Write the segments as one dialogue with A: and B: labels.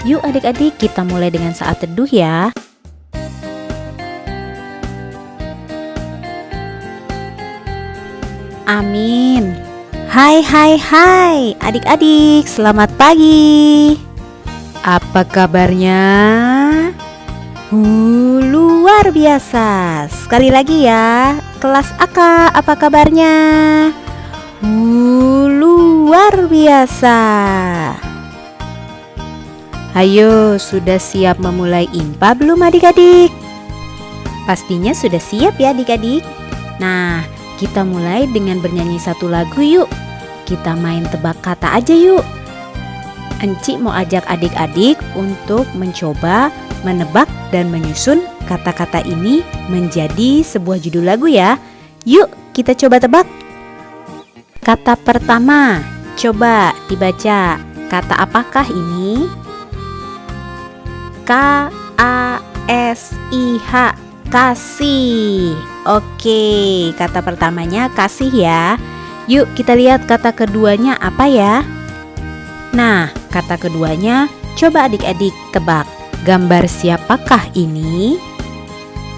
A: Yuk adik-adik, kita mulai dengan saat teduh ya. Amin. Hai adik-adik, selamat pagi. Apa kabarnya? Luar biasa. Sekali lagi ya, kelas AK, apa kabarnya? Luar biasa. Ayo, sudah siap memulai IMPA belum adik-adik? Pastinya sudah siap ya adik-adik. Nah, kita mulai dengan bernyanyi satu lagu yuk. Kita main tebak kata aja yuk. Enci mau ajak adik-adik untuk mencoba menebak dan menyusun kata-kata ini menjadi sebuah judul lagu ya. Yuk kita coba tebak. Kata pertama, coba dibaca. Kata apakah ini? K-A-S-I-H, kasih. Oke, kata pertamanya kasih ya. Yuk kita lihat kata keduanya apa ya. Nah, kata keduanya coba adik-adik tebak. Gambar siapakah ini?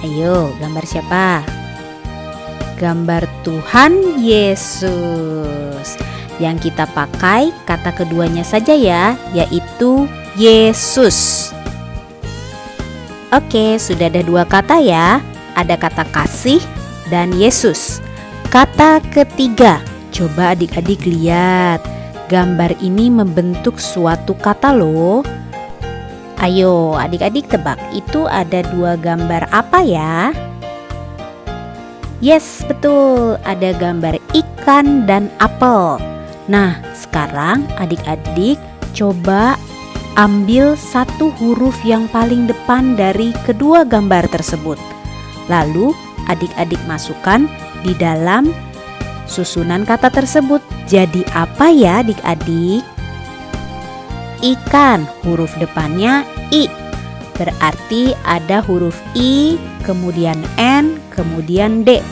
A: Ayo, gambar siapa? Gambar Tuhan Yesus. Yang kita pakai kata keduanya saja ya, yaitu Yesus. Oke, sudah ada dua kata ya. Ada kata kasih dan Yesus. Kata ketiga, coba adik-adik lihat. Gambar ini membentuk suatu kata loh. Ayo adik-adik tebak, itu ada dua gambar apa ya? Yes, betul, ada gambar ikan dan apel. Nah, sekarang adik-adik coba ambil satu huruf yang paling depan dari kedua gambar tersebut. Lalu adik-adik masukkan di dalam susunan kata tersebut. Jadi apa ya adik-adik? Ikan, huruf depannya I. Berarti ada huruf I, kemudian N, kemudian D.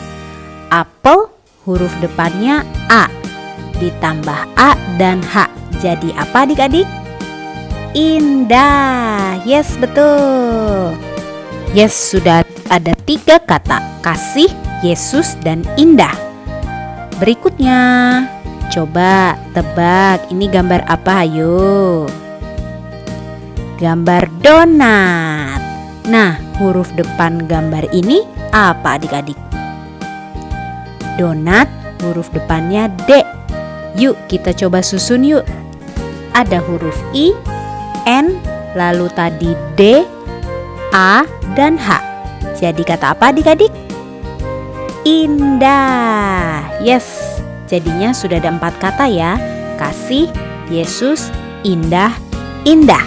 A: Apel, huruf depannya A. Ditambah A dan H. Jadi apa adik-adik? Indah. Yes, betul. Yes, sudah ada tiga kata. Kasih, Yesus, dan indah. Berikutnya, coba tebak, ini gambar apa? Ayo. Gambar donat. Nah, huruf depan gambar ini apa adik-adik? Donat, huruf depannya D. Yuk kita coba susun yuk. Ada huruf I, N, lalu tadi D, A, dan H. Jadi kata apa adik-adik? Indah. Yes, jadinya sudah ada 4 kata ya. Kasih, Yesus, indah, indah.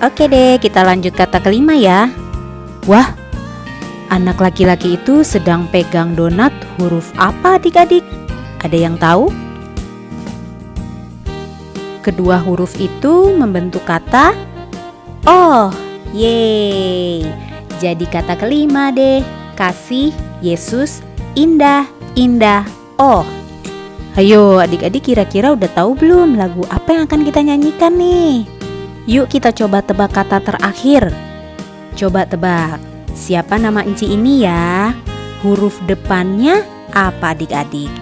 A: Oke deh, kita lanjut kata kelima ya. Wah, anak laki-laki itu sedang pegang donat, huruf apa adik-adik? Ada yang tahu? Kedua huruf itu membentuk kata Oh. Yeay. Jadi kata kelima deh. Kasih, Yesus, indah, indah, oh. Ayo adik-adik, kira-kira udah tahu belum lagu apa yang akan kita nyanyikan nih? Yuk kita coba tebak kata terakhir. Coba tebak, siapa nama Enci ini ya? Huruf depannya apa adik-adik?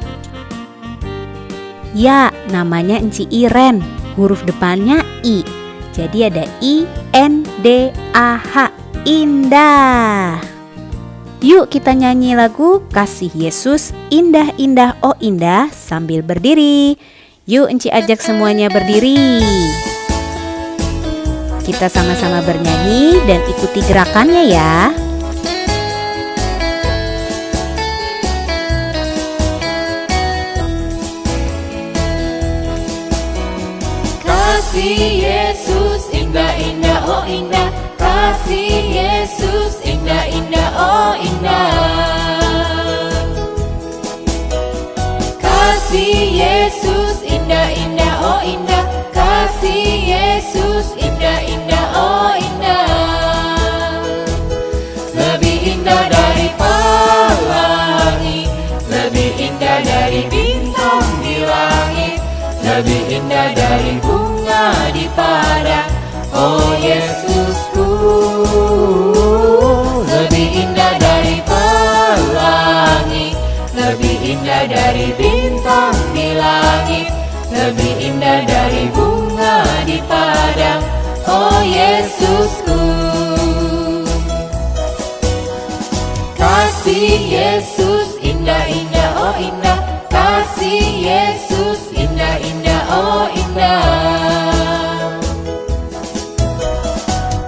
A: Ya, namanya Enci Iren. Huruf depannya I. Jadi ada I, N, D, A, H. Indah. Yuk kita nyanyi lagu Kasih Yesus, Indah, Indah, Oh Indah sambil berdiri. Yuk Enci ajak semuanya berdiri. Kita sama-sama bernyanyi dan ikuti gerakannya ya.
B: Kasih Yesus, indah, indah, oh indah. Kasih Yesus, indah, indah, oh indah. Kasih Yesus, indah, indah, oh indah. Kasih Yesus, indah, indah, oh indah. Lebih indah dari pelangi, lebih indah dari bintang di langit. lebih indah dari bunga di padang. Oh Yesusku, lebih indah dari pelangi, lebih indah dari bintang di langit, lebih indah dari bunga di padang. Oh Yesusku, kasih Yesus indah-indah, oh indah. Kasih Yesus indah-indah, oh indah.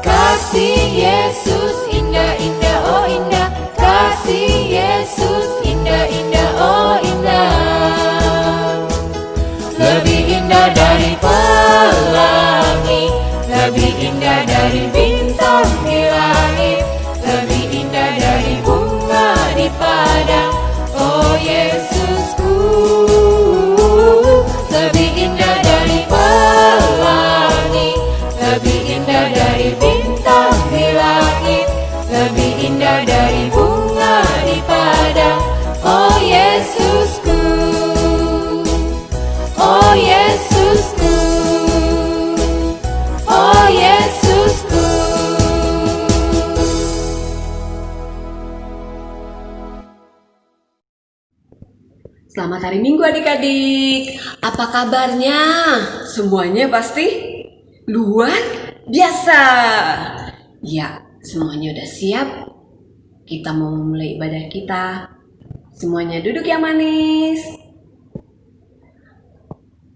B: Kasih Yesus indah-indah, oh indah. Kasih Yesus indah-indah, oh indah. Lebih indah dari pelangi, lebih indah dari bintang di langit, lebih indah dari bunga di padang. Oh Yesusku, lebih indah dari pelangi, lebih indah dari bintang di langit, lebih indah dari bunga di padang. Oh Yesusku, oh Yesusku, oh Yesusku.
C: Selamat hari Minggu adik-adik. Apa kabarnya? Semuanya pasti luar biasa. Ya, semuanya udah siap. Kita mau memulai ibadah kita. Semuanya duduk yang manis.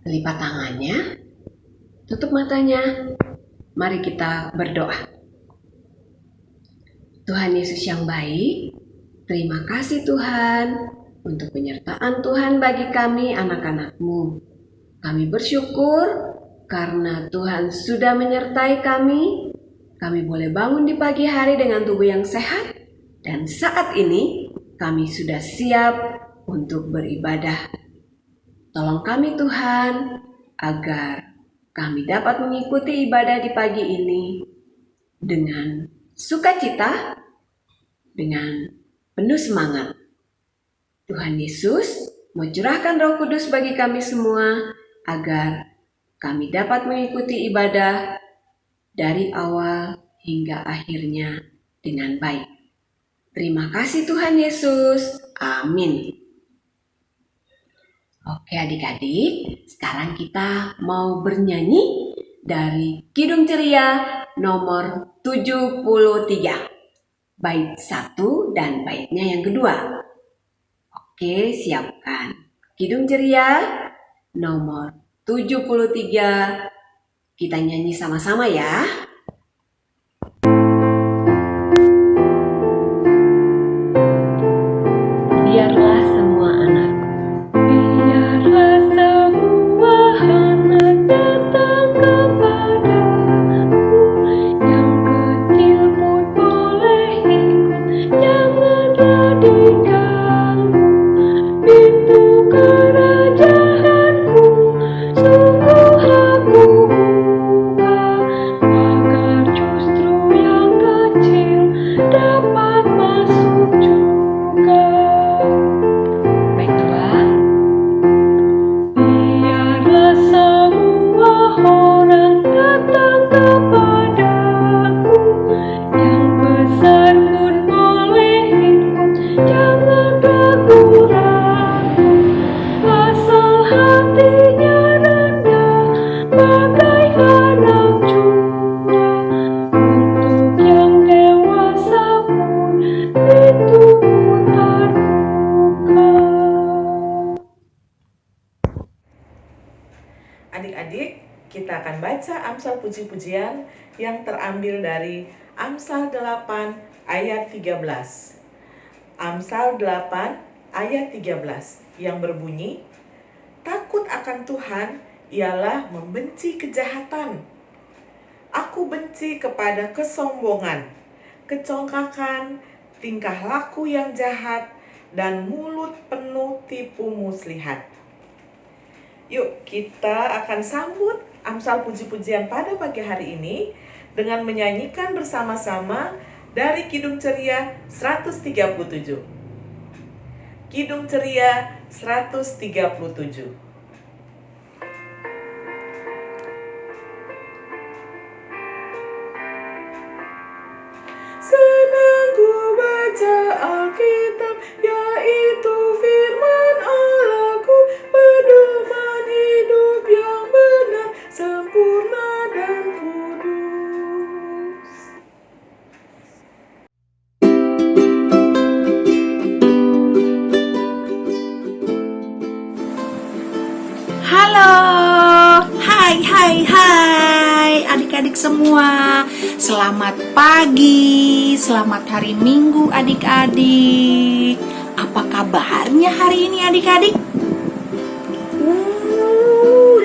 C: Lipat tangannya. Tutup matanya. Mari kita berdoa. Tuhan Yesus yang baik, terima kasih Tuhan untuk penyertaan Tuhan bagi kami anak-anak-Mu. Kami bersyukur karena Tuhan sudah menyertai kami. Kami boleh bangun di pagi hari dengan tubuh yang sehat. Dan saat ini kami sudah siap untuk beribadah. Tolong kami Tuhan agar kami dapat mengikuti ibadah di pagi ini dengan sukacita, dengan penuh semangat. Tuhan Yesus mau curahkan Roh Kudus bagi kami semua agar kami dapat mengikuti ibadah dari awal hingga akhirnya dengan baik. Terima kasih Tuhan Yesus. Amin. Oke adik-adik, sekarang kita mau bernyanyi dari Kidung Ceria nomor 73. Bait 1 dan baitnya yang kedua. Oke, siapkan. Kidung Ceria nomor 73. Kita nyanyi sama-sama ya. Biarlah semua anak.
D: Biarlah semua anak datang kepadaku, yang kecil pun boleh ikut, janganlah diganggu. Pintu kerajaanku sungguh aku buka, agar justru yang kecil dapat masuk juga.
C: Baiklah.
D: Biarlah semua orang datang kepadaku, yang besar pun boleh ikut, jangan ragu-ragu. Asal hatinya rendah bagai anak jua, untuk yang dewasa pun pintu terbuka.
E: Adik-adik, kita akan baca Amsal puji-pujian yang terambil dari Amsal 8 ayat 13. Amsal 8 ayat 13 yang berbunyi, takut akan Tuhan ialah membenci kejahatan. Aku benci kepada kesombongan, kecongkakan, tingkah laku yang jahat, dan mulut penuh tipu muslihat. Yuk, kita akan sambut Amsal puji-pujian pada pagi hari ini dengan menyanyikan bersama-sama dari Kidung Ceria 137. Kidung Ceria 137.
F: Halo, hai adik-adik semua. Selamat pagi, selamat hari Minggu adik-adik. Apa kabarnya hari ini adik-adik?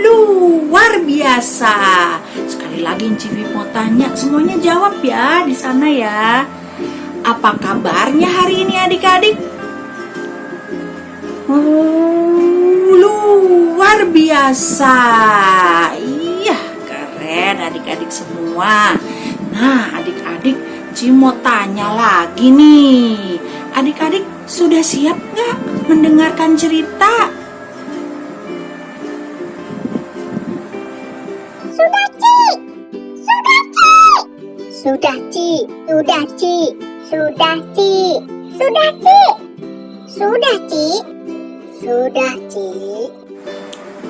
F: Luar biasa. Sekali lagi Civi mau tanya, semuanya jawab ya di sana ya. Apa kabarnya hari ini adik-adik? Luar biasa. Iya, keren adik-adik semua. Nah, adik-adik, Ci mau tanya lagi nih. Adik-adik sudah siap nggak mendengarkan cerita?
G: Sudah, Ci. Sudah, Ci. Sudah, Ci. Sudah, Ci. Sudah, Ci. Sudah, Ci. Sudah, Ci. Sudah, Ci.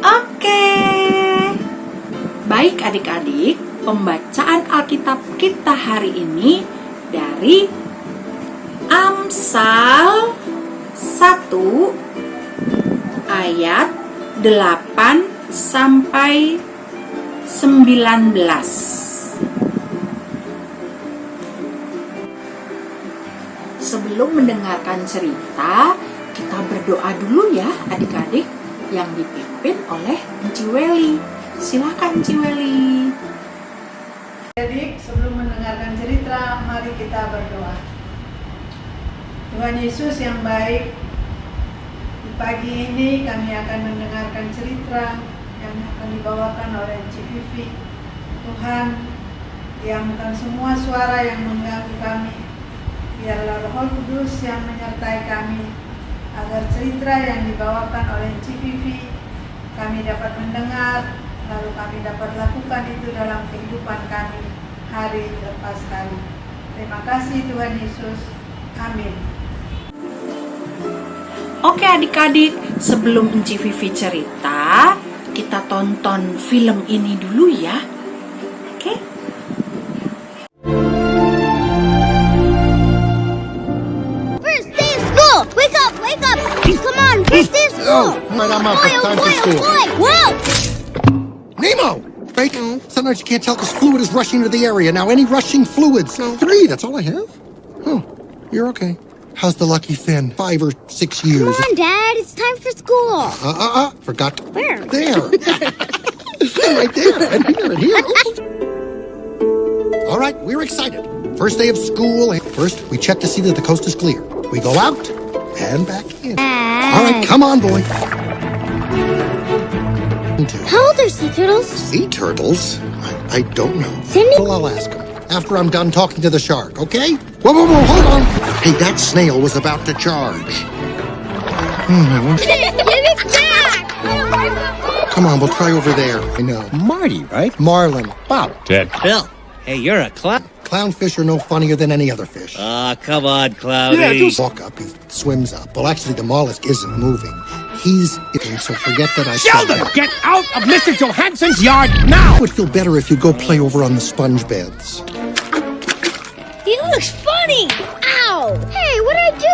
F: Oke. Baik adik-adik, pembacaan Alkitab kita hari ini dari Amsal 1 ayat 8 sampai 19. Sebelum mendengarkan cerita, kita berdoa dulu ya adik-adik, yang dipimpin oleh Enci Weli. Silakan Enci Weli.
H: Adik, sebelum mendengarkan cerita, mari kita berdoa. Tuhan Yesus yang baik, di pagi ini kami akan mendengarkan cerita yang akan dibawakan oleh Enci Vivi. Tuhan, diamkan semua suara yang mengganggu kami. Biarlah Roh Kudus yang menyertai kami, agar cerita yang dibawakan oleh Enci Vivi kami dapat mendengar, lalu kami dapat lakukan itu dalam kehidupan kami hari lepas hari. Terima kasih Tuhan Yesus. Amin.
F: Oke adik-adik, sebelum Enci Vivi cerita, kita tonton film ini dulu ya. Oke?
G: First day of school. Wake up, wake up. Come on, first day of school.
I: Right, I'm up. It's time for school.
G: Whoa.
I: Nemo! Right? Sometimes you can't tell because fluid is rushing into the area. Now, any rushing fluids? 3, that's all I have. Oh, you're okay. How's the lucky Finn? 5 or 6 years.
G: Come on, Dad. It's time for school.
I: Forgot.
G: Where?
I: There. Right there. And here. All right, we're excited. First day of school. First, we check to see that the coast is clear. We go out and back in. All right, come on, boy.
G: How old are sea turtles?
I: Sea turtles? I don't know.
G: Cindy?
I: Well, I'll ask him after I'm done talking to the shark, okay? Whoa, hold on. Hey, that snail was about to charge.
G: Give it back!
I: Come on, we'll try over there. I know.
J: Marty, right?
I: Marlin.
J: Bob. Ted. Bill. Hey, you're a clown.
I: Clownfish are no funnier than any other fish.
J: Come on, Cloudy.
I: Walk up, he swims up. Well, actually, the mollusk isn't moving. He's eating, so forget that I
J: Sheldon,
I: said that.
J: get out of Mr. Johansson's yard now!
I: It would feel better if you go play over on the sponge beds.
G: He looks funny! Ow! Hey, what'd I do?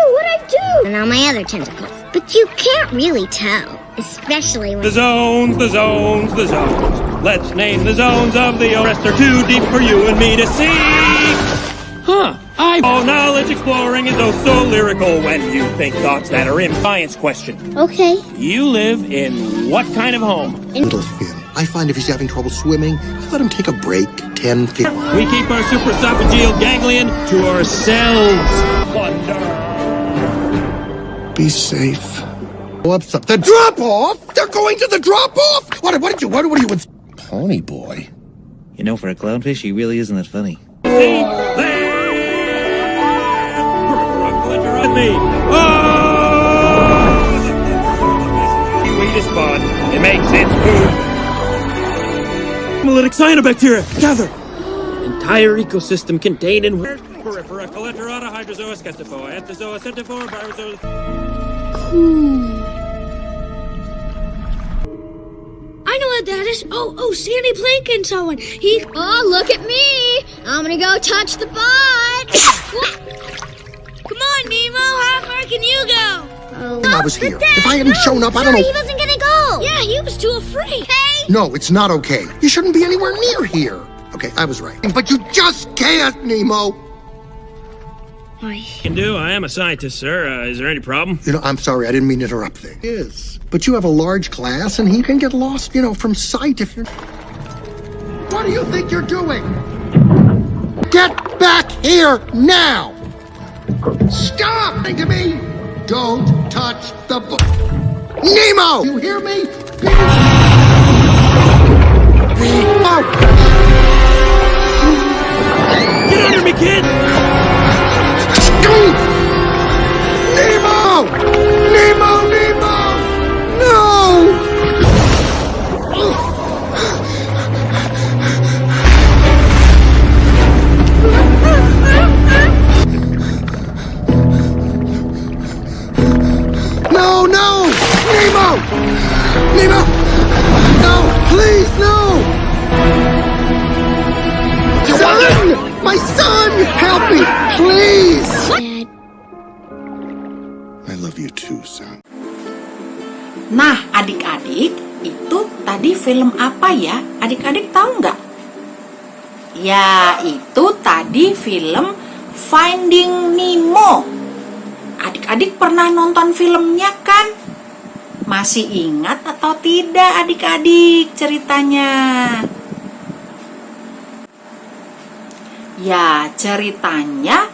G: And all my other tentacles. But you can't really tell. Especially when...
K: The zones. Let's name the zones of the rest are too deep for you and me to see. Oh, knowledge exploring is oh so lyrical when you think thoughts that are in science question.
G: Okay.
K: You live in what kind of home?
I: Little Finn. I find if he's having trouble swimming, let him take a break. 10, 15.
K: We keep our supraesophageal ganglion to ourselves. Wonder.
I: Be safe. The drop-off? They're going to the drop-off? What are you with?
J: Pony boy. You know, for a clownfish, he really isn't that funny.
K: See? There! Me. Oh! We respond. It makes sense. Hemolytic cyanobacteria. Gather. An entire ecosystem contained in Porifera, Coletorata, Hydrozoa, Scastifoa, Anthozoa, Centifoa, Bryozoa.
G: I know what that is. Oh, Sandy Plankton saw one. Oh, look at me. I'm gonna go touch the bot. Come on, Nemo. How far can you go?
I: I was here. If I hadn't shown up, I don't know.
G: He wasn't gonna go. Yeah, he was too afraid. Hey!
I: No, it's not okay. You shouldn't be anywhere near here. Okay, I was right. But you just can't, Nemo.
K: Can do. I am a scientist, sir. Is there any problem?
I: You know, I'm sorry, I didn't mean to interrupt there. Yes. But you have a large class, and he can get lost, from sight if you're... What do you think you're doing? Get back here now! Stop! Think to me! Don't touch the book. Nemo! You hear me? Nemo!
K: Get under me, kid!
I: Nemo! Nemo! Nemo! No! No! No! Nemo! Nemo! No! Please, no! Son! My son! Help me! Please! I love you too, son.
F: Nah, adik-adik, itu tadi film apa ya? Adik-adik tahu nggak? Ya, itu tadi film Finding Nemo. Adik-adik pernah nonton filmnya kan? Masih ingat atau tidak adik-adik ceritanya? Ya, ceritanya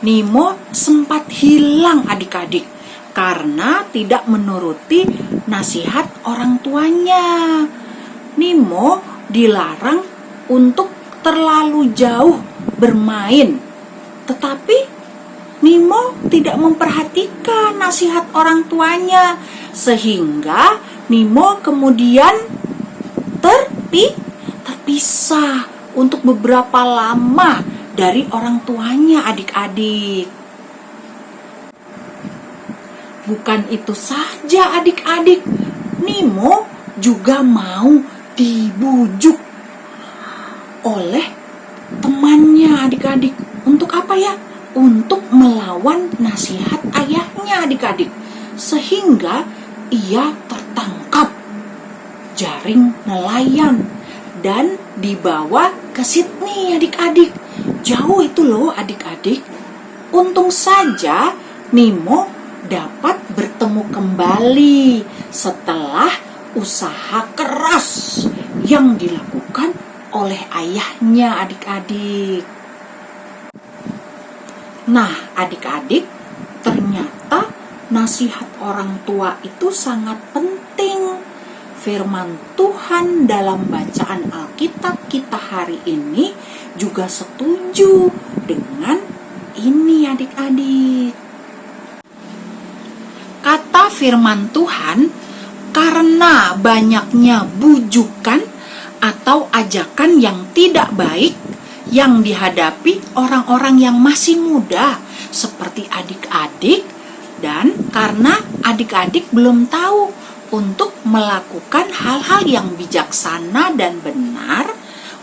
F: Nemo sempat hilang adik-adik karena tidak menuruti nasihat orang tuanya. Nemo dilarang untuk terlalu jauh bermain. Tetapi Nemo tidak memperhatikan nasihat orang tuanya, sehingga Nemo kemudian terpisah untuk beberapa lama dari orang tuanya adik-adik. Bukan itu saja adik-adik, Nemo juga mau dibujuk oleh temannya adik-adik. Untuk apa ya? Untuk melawan nasihat ayahnya adik-adik. Sehingga ia tertangkap jaring nelayan dan dibawa ke Sydney adik-adik. Jauh itu loh adik-adik. Untung saja Nemo dapat bertemu kembali setelah usaha keras yang dilakukan oleh ayahnya adik-adik. Nah, adik-adik, ternyata nasihat orang tua itu sangat penting. Firman Tuhan dalam bacaan Alkitab kita hari ini juga setuju dengan ini adik-adik. Kata firman Tuhan, karena banyaknya bujukan atau ajakan yang tidak baik yang dihadapi orang-orang yang masih muda seperti adik-adik, dan karena adik-adik belum tahu untuk melakukan hal-hal yang bijaksana dan benar,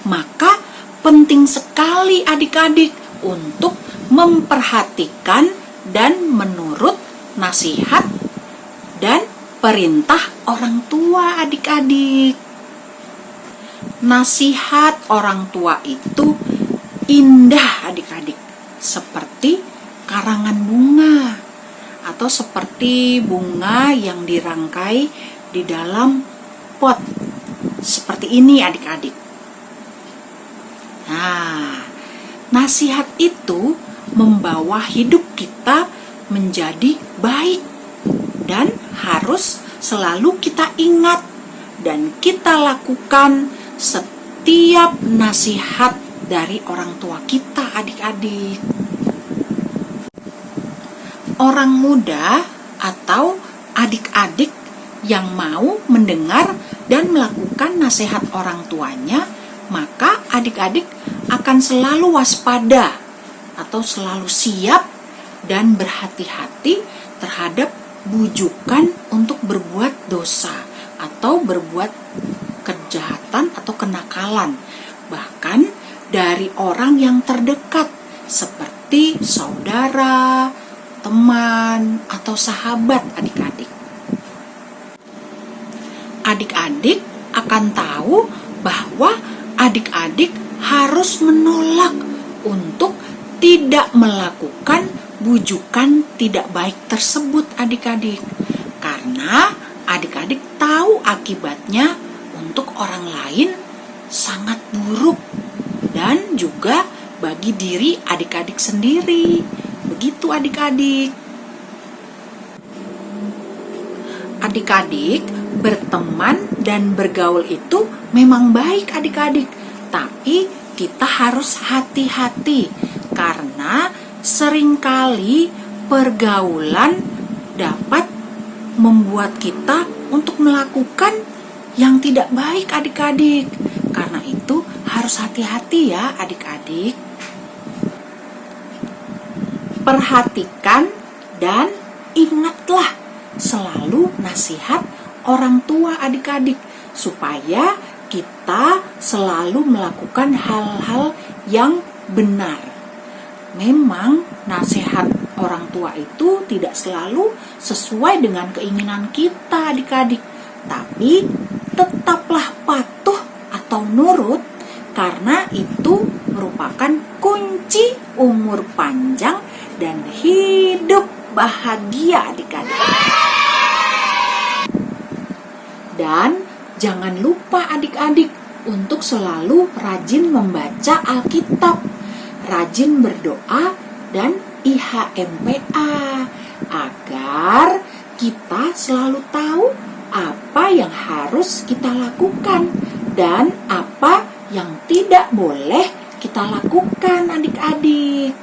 F: maka penting sekali adik-adik untuk memperhatikan dan menurut nasihat dan perintah orang tua adik-adik. Nasihat orang tua itu indah adik-adik, seperti karangan bunga atau seperti bunga yang dirangkai di dalam pot seperti ini adik-adik. Nah, nasihat itu membawa hidup kita menjadi baik dan harus selalu kita ingat dan kita lakukan setiap nasihat dari orang tua kita adik-adik. Orang muda atau adik-adik yang mau mendengar dan melakukan nasihat orang tuanya, maka adik-adik akan selalu waspada atau selalu siap dan berhati-hati terhadap bujukan untuk berbuat dosa atau berbuat kejahatan atau kenakalan, bahkan dari orang yang terdekat seperti saudara, teman, atau sahabat adik-adik. adik-adik akan tahu bahwa adik-adik harus menolak untuk tidak melakukan bujukan tidak baik tersebut adik-adik. Karena adik-adik tahu akibatnya untuk orang lain sangat buruk dan juga bagi diri adik-adik sendiri. Begitu adik-adik. Adik-adik berteman dan bergaul itu memang baik adik-adik, tapi kita harus hati-hati karena seringkali pergaulan dapat membuat kita untuk melakukan yang tidak baik adik-adik. Karena itu harus hati-hati ya adik-adik. Perhatikan dan ingatlah selalu nasihat orang tua adik-adik supaya kita selalu melakukan hal-hal yang benar. Memang nasihat orang tua itu tidak selalu sesuai dengan keinginan kita adik-adik, tapi tetaplah patuh atau nurut karena itu merupakan kunci umur panjang dan hidup bahagia adik-adik. Dan jangan lupa adik-adik untuk selalu rajin membaca Alkitab, rajin berdoa dan IHMPA agar kita selalu tahu apa yang harus kita lakukan dan apa yang tidak boleh kita lakukan adik-adik.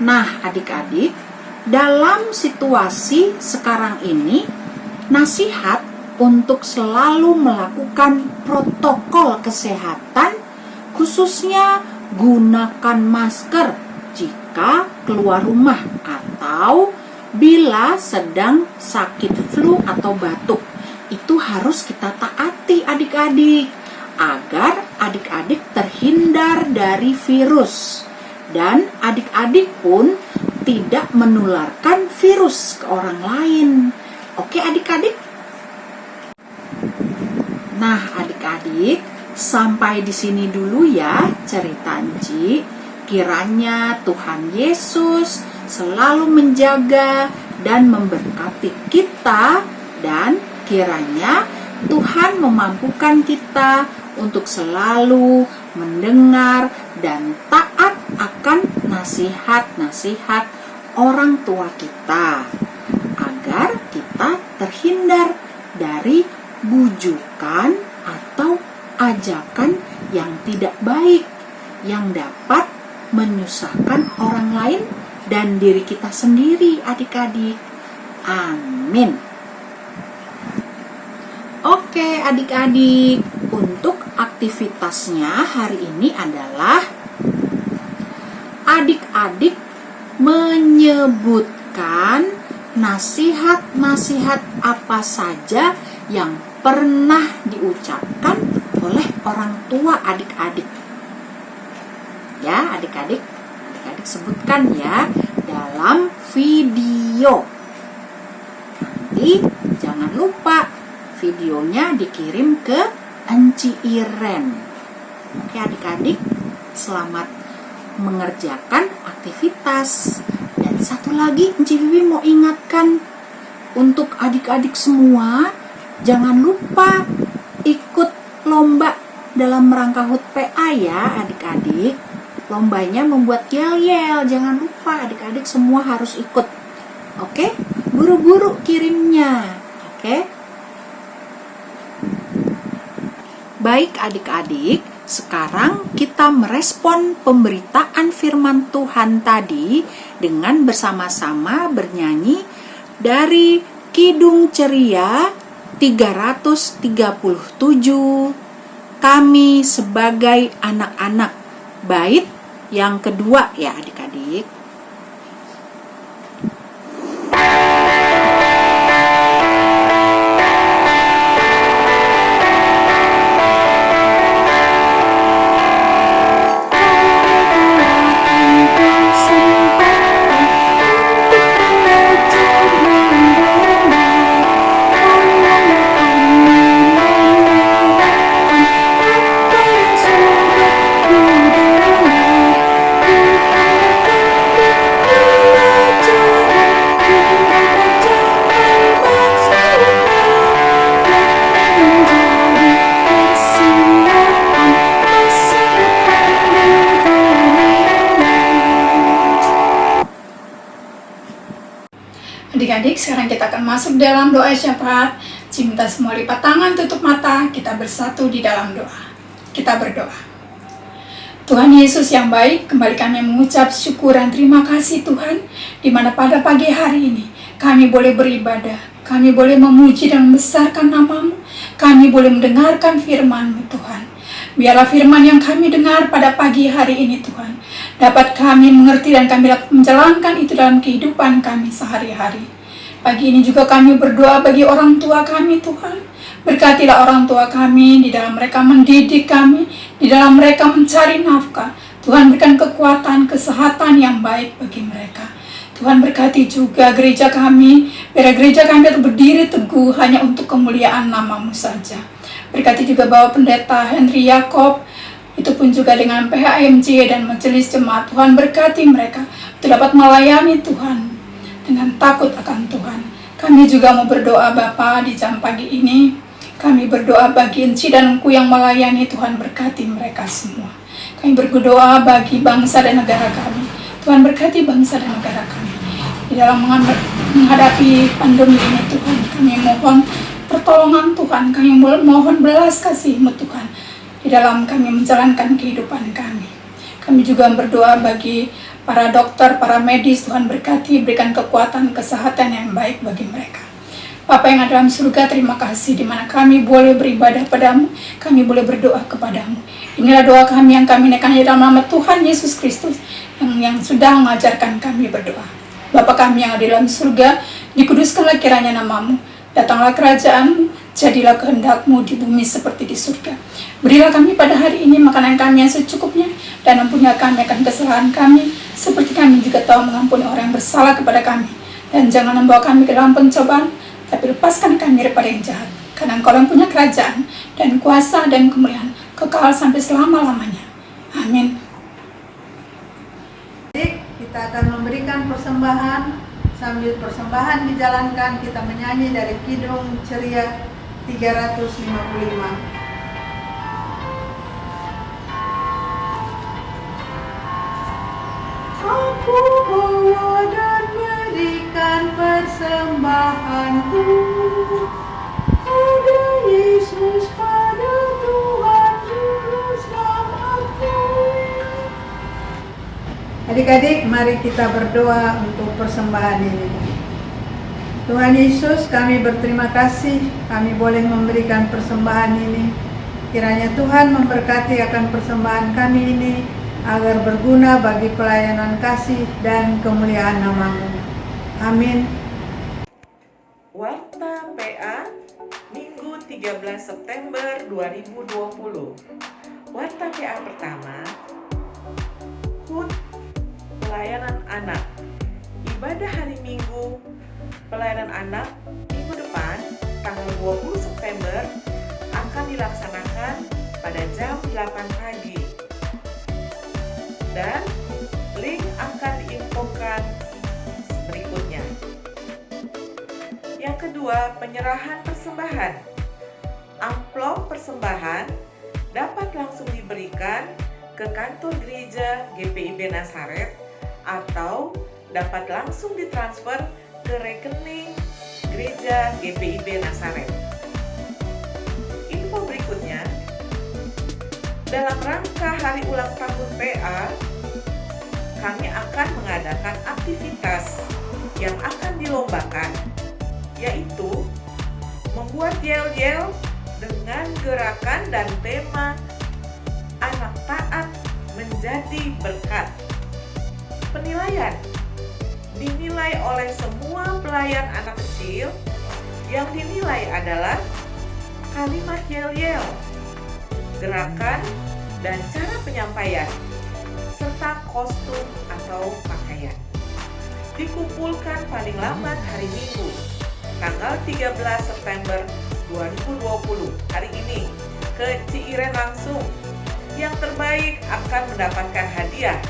F: Nah, adik-adik, dalam situasi sekarang ini, nasihat untuk selalu melakukan protokol kesehatan, khususnya gunakan masker jika keluar rumah atau bila sedang sakit flu atau batuk. Itu harus kita taati adik-adik, agar adik-adik terhindar dari virus. Dan adik-adik pun tidak menularkan virus ke orang lain. Oke adik-adik? Nah adik-adik, sampai di sini dulu ya cerita Enci. Kiranya Tuhan Yesus selalu menjaga dan memberkati kita, dan kiranya Tuhan memampukan kita untuk selalu mendengar dan taat akan nasihat-nasihat orang tua kita, agar kita terhindar dari bujukan atau ajakan yang tidak baik yang dapat menyusahkan orang lain dan diri kita sendiri adik-adik. Amin. Oke adik-adik, untuk aktivitasnya hari ini adalah adik-adik menyebutkan nasihat-nasihat apa saja yang pernah diucapkan oleh orang tua adik-adik. Ya adik-adik sebutkan ya dalam video. Nanti jangan lupa videonya dikirim ke Enci Iren. Oke adik-adik, selamat mengerjakan aktivitas. Dan satu lagi Enci Vivi mau ingatkan untuk adik-adik semua, jangan lupa ikut lomba dalam rangka HUT PA ya adik-adik. Lombanya membuat yel-yel, jangan lupa adik-adik semua harus ikut. Oke, buru-buru kirimnya. Oke. Baik adik-adik, sekarang kita merespon pemberitaan firman Tuhan tadi dengan bersama-sama bernyanyi dari Kidung Ceria 337, Kami Sebagai Anak-anak, bait yang kedua ya adik-adik.
L: Adik-adik, sekarang kita akan masuk dalam doa syafaat. Cinta semua lipat tangan, tutup mata, kita bersatu di dalam doa. Kita berdoa. Tuhan Yesus yang baik, kembali kami mengucap syukur dan terima kasih Tuhan, di mana pada pagi hari ini kami boleh beribadah, kami boleh memuji dan membesarkan nama-Mu, kami boleh mendengarkan firman-Mu Tuhan. Biarlah firman yang kami dengar pada pagi hari ini Tuhan, dapat kami mengerti dan kami dapat menjalankan itu dalam kehidupan kami sehari-hari. Pagi ini juga kami berdoa bagi orang tua kami Tuhan. Berkatilah orang tua kami, di dalam mereka mendidik kami, di dalam mereka mencari nafkah. Tuhan berikan kekuatan, kesehatan yang baik bagi mereka. Tuhan berkati juga gereja kami, biar gereja kami tetap berdiri teguh hanya untuk kemuliaan nama-Mu saja. Berkati juga Bapak Pendeta Henry Yakob, itu pun juga dengan PHMJ dan Majelis Jemaat. Tuhan berkati mereka untuk dapat melayani Tuhan dengan takut akan Tuhan. Kami juga mau berdoa Bapa di jam pagi ini. Kami berdoa bagi Enci dan Engku yang melayani. Tuhan berkati mereka semua. Kami berdoa bagi bangsa dan negara kami. Tuhan berkati bangsa dan negara kami. Di dalam menghadapi pandemi ini Tuhan, kami mohon pertolongan Tuhan. Kami mohon belas kasih-Mu Tuhan di dalam kami menjalankan kehidupan kami. Kami juga berdoa bagi para dokter, para medis. Tuhan berkati, berikan kekuatan, kesehatan yang baik bagi mereka. Bapa yang ada dalam surga, terima kasih di mana kami boleh beribadah padamu, kami boleh berdoa kepadamu. Inilah doa kami yang kami naikkan dalam nama Tuhan Yesus Kristus yang sudah mengajarkan kami berdoa. Bapa kami yang ada dalam surga, dikuduskanlah kiranya namamu, datanglah kerajaan, jadilah kehendak-Mu di bumi seperti di surga. Berilah kami pada hari ini makanan kami yang secukupnya, dan ampunilah kami akan kesalahan kami, seperti kami juga tahu mengampuni orang yang bersalah kepada kami. Dan jangan membawa kami ke dalam pencobaan, tapi lepaskan kami daripada yang jahat. Karena Engkau yang punya kerajaan, dan kuasa, dan kemuliaan, kekal sampai selama-lamanya. Amin.
H: Kita akan memberikan persembahan. Sambil persembahan dijalankan, kita menyanyi dari Kidung Ceria 355. Aku bawa dan berikan persembahanku pada Yesus, pada Tuhan Juru Selamatku. Adik-adik, mari kita berdoa untuk persembahan ini. Tuhan Yesus, kami berterima kasih kami boleh memberikan persembahan ini. Kiranya Tuhan memberkati akan persembahan kami ini, agar berguna bagi pelayanan kasih dan kemuliaan nama-Mu. Amin.
E: Warta PA Minggu 13 September 2020. Warta PA pertama, HUT Pelayanan Anak. Ibadah hari Minggu pelayanan anak minggu depan tanggal 20 September akan dilaksanakan pada jam 8 pagi. Dan link akan diinfokan berikutnya. Yang kedua, penyerahan persembahan. Amplop persembahan dapat langsung diberikan ke kantor gereja GPIB Nazaret atau dapat langsung ditransfer ke rekening gereja GPIB Nazaret. Info berikutnya, dalam rangka hari ulang tahun PA, kami akan mengadakan aktivitas yang akan dilombakan, yaitu membuat yel-yel dengan gerakan dan tema anak taat menjadi berkat. Penilaian dinilai oleh semua pelayan anak kecil. Yang dinilai adalah kalimat yel-yel, gerakan, dan cara penyampaian, serta kostum atau pakaian. Dikumpulkan paling lambat hari Minggu, tanggal 13 September 2020, hari ini, ke Ciiren langsung. Yang terbaik akan mendapatkan hadiah.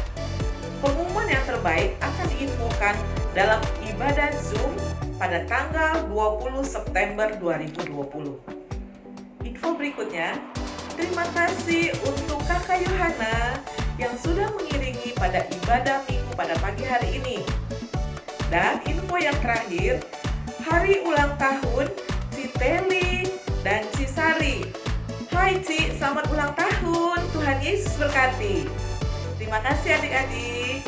E: Pengumuman yang terbaik akan diinfokan dalam ibadah Zoom pada tanggal 20 September 2020. Info berikutnya, terima kasih untuk Kakak Yohana yang sudah mengiringi pada ibadah Minggu pada pagi hari ini. Dan info yang terakhir, hari ulang tahun Citeli dan Cisari. Hai Ci, selamat ulang tahun. Tuhan Yesus berkati. Terima kasih adik-adik.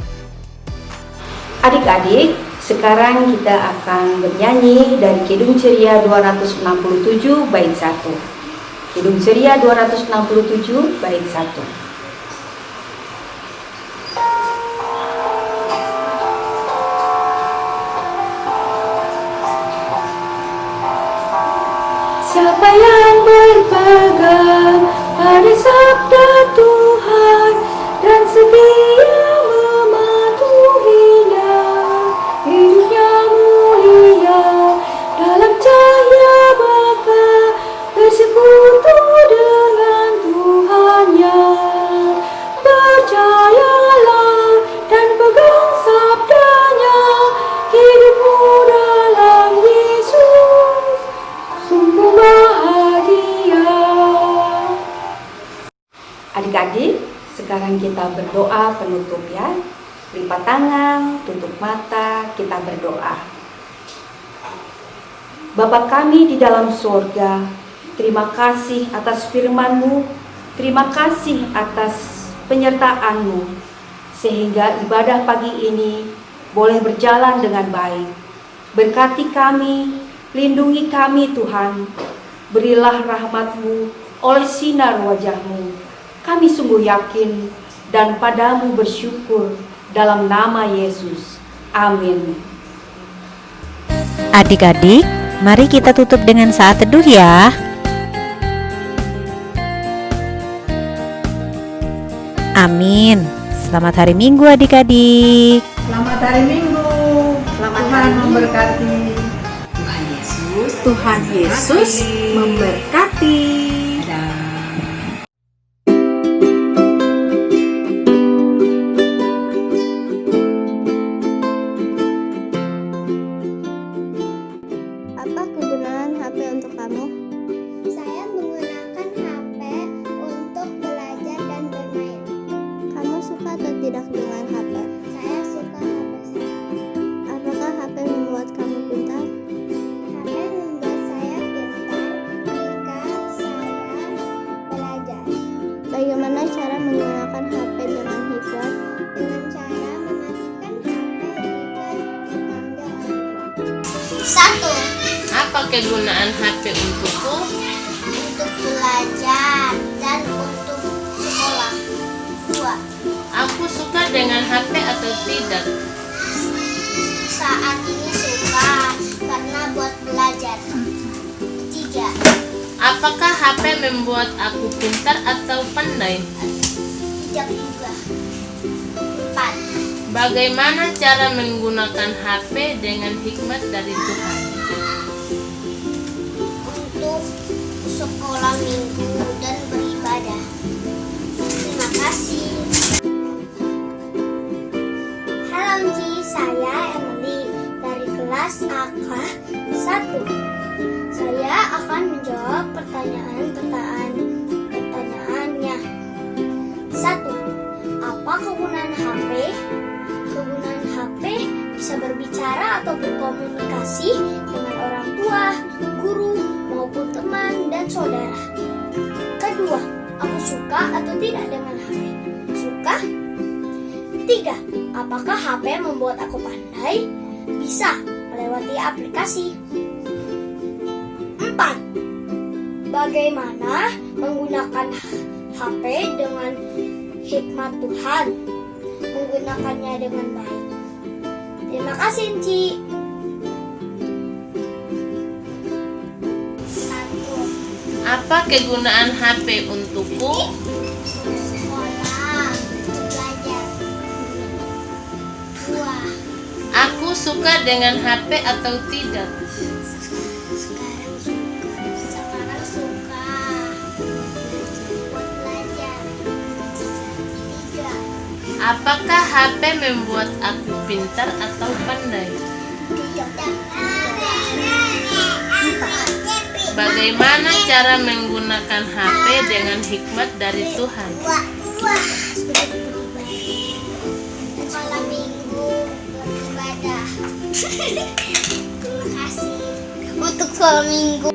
A: Adik-adik, sekarang kita akan bernyanyi dari Kidung Ceria 267 bait 1. Kidung Ceria 267 bait 1.
D: Siapa yang berpegang pada sabda Tuhan dan setia mematuhinya, hidupnya mulia dalam cahaya Bapa, bersekutu dengan Tuhannya. Percayalah dan pegang sabdanya, hidupmu dalam Yesus sungguh bahagia.
A: Adik-adik, sekarang kita berdoa penutup ya. Lipat tangan, tutup mata, kita berdoa. Bapa kami di dalam surga, terima kasih atas firman-Mu, terima kasih atas penyertaan-Mu, sehingga ibadah pagi ini boleh berjalan dengan baik. Berkati kami, lindungi kami Tuhan, berilah rahmat-Mu oleh sinar wajah-Mu. Kami sungguh yakin dan padamu bersyukur dalam nama Yesus. Amin. Adik-adik, mari kita tutup dengan saat teduh ya. Amin. Selamat hari Minggu adik-adik.
H: Selamat hari Minggu. Tuhan memberkati.
F: Tuhan Yesus memberkati.
G: Apa kegunaan HP untuk kamu? Saya menggunakan HP untuk belajar dan bermain. Kamu suka atau tidak dengan HP? Saya suka HP saya. Apakah HP membuat kamu pintar? HP membuat saya pintar jika saya belajar. Bagaimana cara menggunakan HP dengan hikmat? Dengan cara mematikan HP jika dipanggil orang tua. 1.
B: Apa kegunaan HP untukku?
G: Untuk belajar dan untuk sekolah. 2.
B: Aku suka dengan HP atau tidak?
G: Saat ini suka karena buat belajar. 3.
B: Apakah HP membuat aku pintar atau pandai?
G: Tidak juga. 4.
B: Bagaimana cara menggunakan HP dengan hikmat dari Tuhan?
G: minggu dan beribadah. Terima kasih. Halo Unci, saya Emily dari kelas AK 1. Saya akan menjawab pertanyaannya. 1. Apa kegunaan HP? Kegunaan HP bisa berbicara atau berkomunikasi dengan orang tua, guru, maupun teman dan saudara. Kedua, aku suka atau tidak dengan HP? Suka. 3. Apakah HP membuat aku pandai? Bisa, melewati aplikasi. 4. Bagaimana menggunakan HP dengan hikmat Tuhan? Menggunakannya dengan baik. Terima kasih, Enci. 1.
M: Apa kegunaan HP untukku?
G: Sekolah, belajar. 2.
M: Aku suka dengan HP atau tidak?
G: Sekarang suka. Buat belajar. 3.
M: Apakah HP membuat aku pintar atau pandai? Bagaimana cara menggunakan HP dengan hikmat dari Tuhan?
G: Sekolah minggu beribadah. Terima kasih untuk sekolah minggu.